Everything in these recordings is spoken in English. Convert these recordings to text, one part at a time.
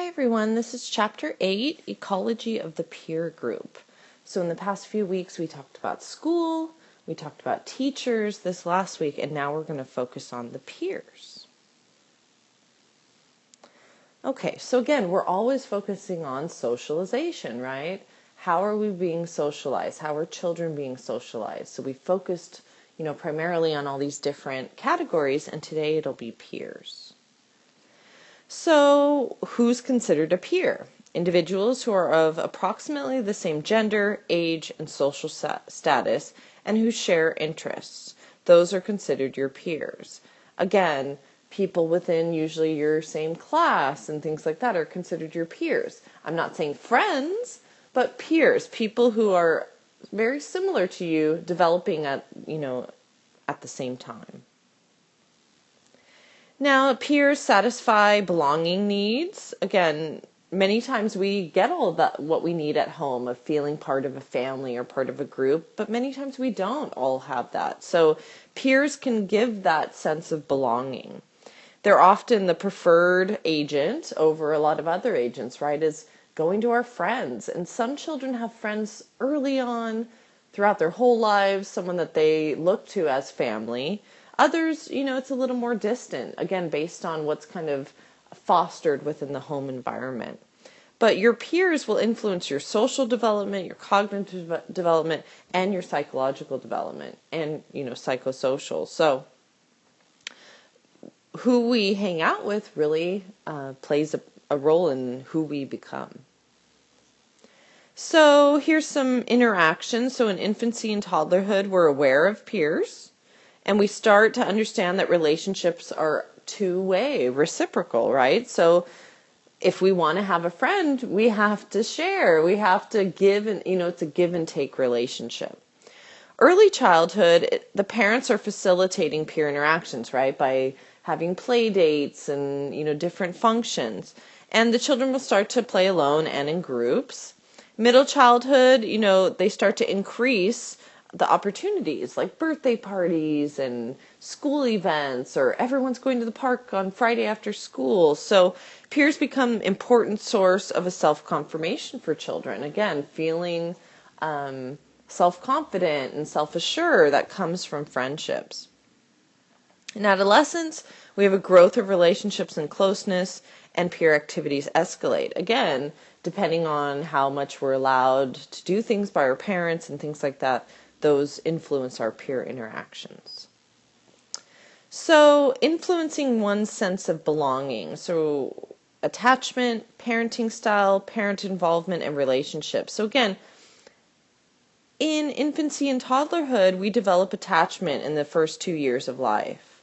everyone, this is Chapter 8, Ecology of the Peer Group. So in the past few weeks we talked about school, we talked about teachers this last week, and now we're going to focus on the peers. Okay, so again, we're always focusing on socialization, right? How are we being socialized? How are children being socialized? So we focused, primarily on all these different categories, and today it'll be peers. So, who's considered a peer? Individuals who are of approximately the same gender, age, and social status, and who share interests. Those are considered your peers. Again, people within usually your same class and things like that are considered your peers. I'm not saying friends, but peers, people who are very similar to you, developing at the same time. Now, peers satisfy belonging needs. Again, many times we get all that what we need at home, of feeling part of a family or part of a group, but many times we don't all have that. So peers can give that sense of belonging. They're often the preferred agent over a lot of other agents, right? Is going to our friends. And some children have friends early on throughout their whole lives, someone that they look to as family. Others, it's a little more distant, again, based on what's kind of fostered within the home environment. But your peers will influence your social development, your cognitive development, and your psychological development, and, psychosocial. So who we hang out with really plays a role in who we become. So here's some interactions. So in infancy and toddlerhood, we're aware of peers. And we start to understand that relationships are two-way, reciprocal, right? So if we want to have a friend, we have to share. We have to give, and it's a give and take relationship. Early childhood, the parents are facilitating peer interactions, right? By having play dates and, different functions. And the children will start to play alone and in groups. Middle childhood, they start to increase the opportunities like birthday parties and school events, or everyone's going to the park on Friday after school. So peers become an important source of a self-confirmation for children. Again, feeling self-confident and self-assured that comes from friendships. In adolescence, we have a growth of relationships and closeness, and peer activities escalate. Again, depending on how much we're allowed to do things by our parents and things like that, those influence our peer interactions. So influencing one's sense of belonging. So attachment, parenting style, parent involvement, and relationships. So again, in infancy and toddlerhood, we develop attachment in the first 2 years of life.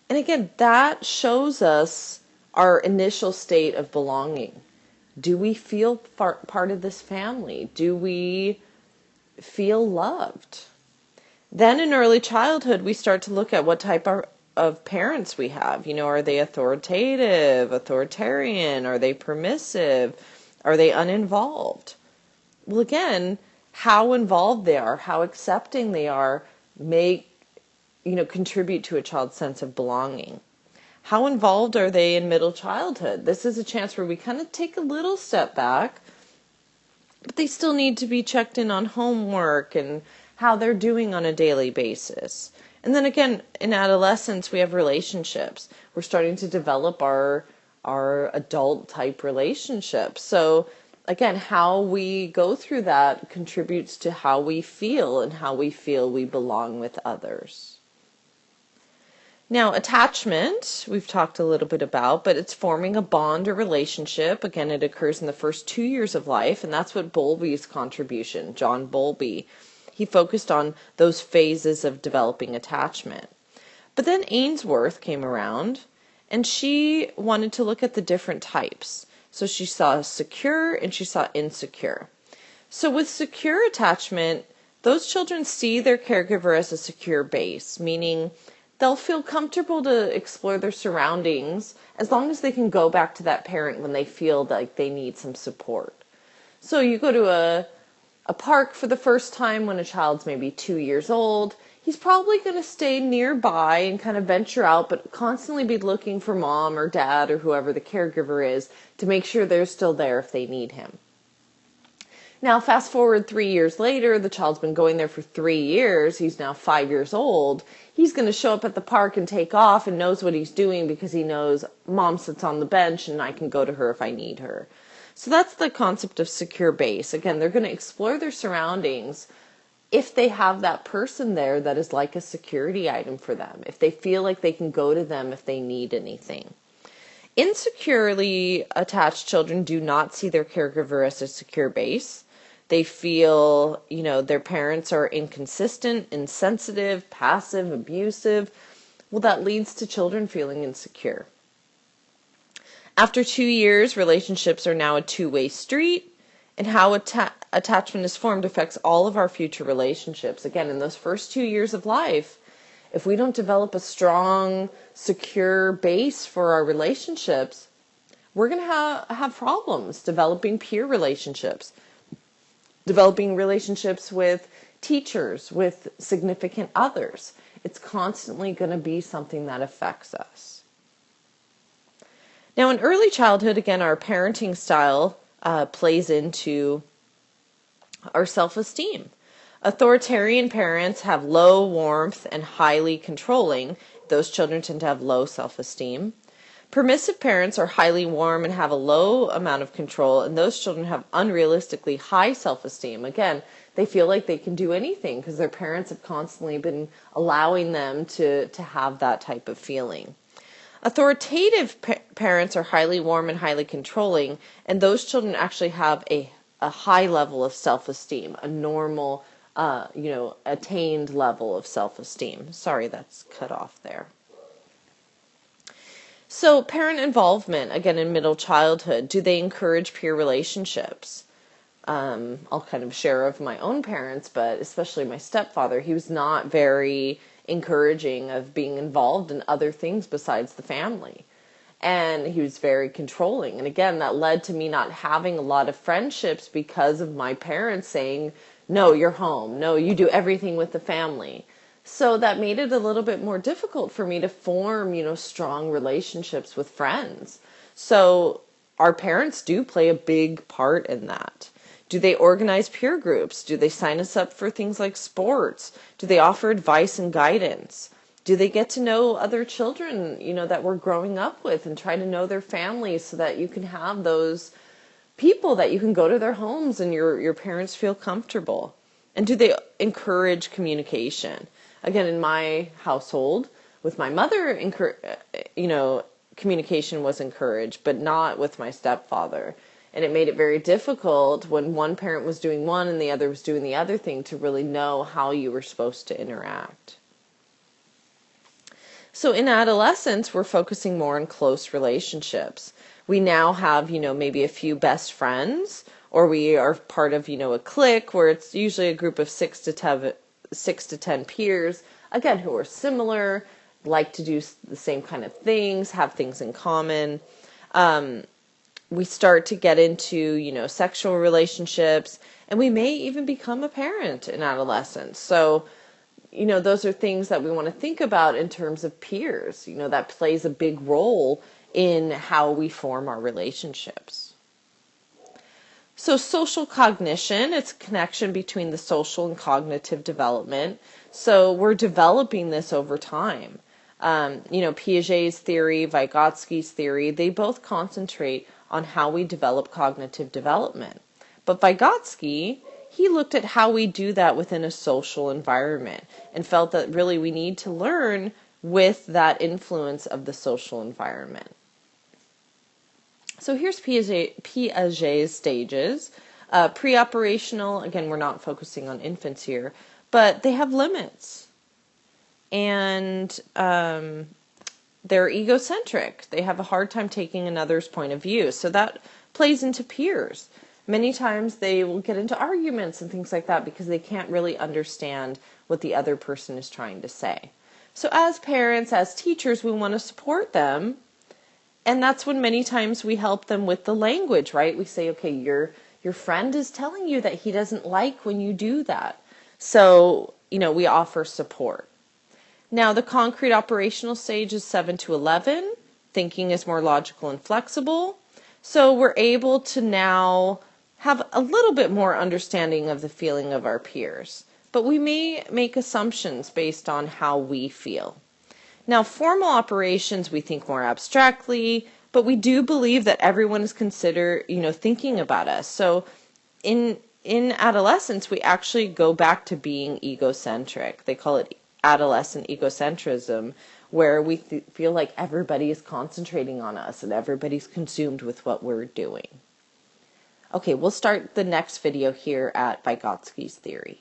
And again, that shows us our initial state of belonging. Do we feel part of this family? Do we feel loved? Then in early childhood, we start to look at what type of parents we have. Are they authoritative, authoritarian? Are they permissive? Are they uninvolved? Well, again, how involved they are, how accepting they are, may, contribute to a child's sense of belonging. How involved are they in middle childhood? This is a chance where we kind of take a little step back, but they still need to be checked in on homework and how they're doing on a daily basis. And then again, in adolescence, we have relationships. We're starting to develop our adult type relationships. So again, how we go through that contributes to how we feel and how we feel we belong with others. Now, attachment, we've talked a little bit about, but it's forming a bond or relationship. Again, it occurs in the first 2 years of life, and that's what Bowlby's contribution, John Bowlby, he focused on those phases of developing attachment. But then Ainsworth came around, and she wanted to look at the different types. So she saw secure and she saw insecure. So with secure attachment, those children see their caregiver as a secure base, meaning they'll feel comfortable to explore their surroundings as long as they can go back to that parent when they feel like they need some support. So you go to a park for the first time when a child's maybe 2 years old. he's probably going to stay nearby and kind of venture out, but constantly be looking for mom or dad or whoever the caregiver is to make sure they're still there if they need him. Now, fast forward 3 years later, the child's been going there for 3 years. He's now 5 years old. He's going to show up at the park and take off and knows what he's doing because he knows mom sits on the bench and I can go to her if I need her. So that's the concept of secure base. Again, they're going to explore their surroundings if they have that person there that is like a security item for them, if they feel like they can go to them if they need anything. Insecurely attached children do not see their caregiver as a secure base. They feel, their parents are inconsistent, insensitive, passive, abusive. Well, that leads to children feeling insecure. After 2 years, relationships are now a two-way street, and how attachment is formed affects all of our future relationships. Again, in those first 2 years of life, if we don't develop a strong, secure base for our relationships, we're going to have problems developing peer relationships, developing relationships with teachers, with significant others. It's constantly going to be something that affects us. Now, in early childhood, again, our parenting style plays into our self-esteem. Authoritarian parents have low warmth and highly controlling. Those children tend to have low self-esteem. Permissive parents are highly warm and have a low amount of control, and those children have unrealistically high self-esteem. Again, they feel like they can do anything because their parents have constantly been allowing them to have that type of feeling. Authoritative parents are highly warm and highly controlling, and those children actually have a high level of self-esteem, a normal, attained level of self-esteem. Sorry, that's cut off there. So parent involvement, again, in middle childhood, do they encourage peer relationships? I'll kind of share of my own parents, but especially my stepfather. He was not very encouraging of being involved in other things besides the family. And he was very controlling. And again, that led to me not having a lot of friendships because of my parents saying, no, you're home. No, you do everything with the family. So that made it a little bit more difficult for me to form, strong relationships with friends. So our parents do play a big part in that. Do they organize peer groups? Do they sign us up for things like sports? Do they offer advice and guidance? Do they get to know other children, that we're growing up with and try to know their families so that you can have those people that you can go to their homes and your parents feel comfortable? And do they encourage communication? Again, in my household, with my mother, communication was encouraged, but not with my stepfather. And it made it very difficult when one parent was doing one and the other was doing the other thing to really know how you were supposed to interact. So in adolescence, we're focusing more on close relationships. We now have, maybe a few best friends, or we are part of, a clique where it's usually a group of 6 to 10 peers, again, who are similar, like to do the same kind of things, have things in common. We start to get into, sexual relationships, and we may even become a parent in adolescence. So, those are things that we want to think about in terms of peers. That plays a big role in how we form our relationships. So social cognition, it's a connection between the social and cognitive development. So we're developing this over time. Piaget's theory, Vygotsky's theory, they both concentrate on how we develop cognitive development. But Vygotsky, he looked at how we do that within a social environment and felt that really we need to learn with that influence of the social environment. So here's Piaget's stages. Pre-operational, again, we're not focusing on infants here, but they have limits. And they're egocentric. They have a hard time taking another's point of view. So that plays into peers. Many times they will get into arguments and things like that because they can't really understand what the other person is trying to say. So as parents, as teachers, we want to support them. And that's when many times we help them with the language, right? We say, okay, your friend is telling you that he doesn't like when you do that. So we offer support. Now, the concrete operational stage is 7 to 11. Thinking is more logical and flexible. So we're able to now have a little bit more understanding of the feeling of our peers. But we may make assumptions based on how we feel. Now, formal operations, we think more abstractly, but we do believe that everyone is thinking about us. So in adolescence, we actually go back to being egocentric. They call it adolescent egocentrism, where we feel like everybody is concentrating on us and everybody's consumed with what we're doing. Okay, we'll start the next video here at Vygotsky's theory.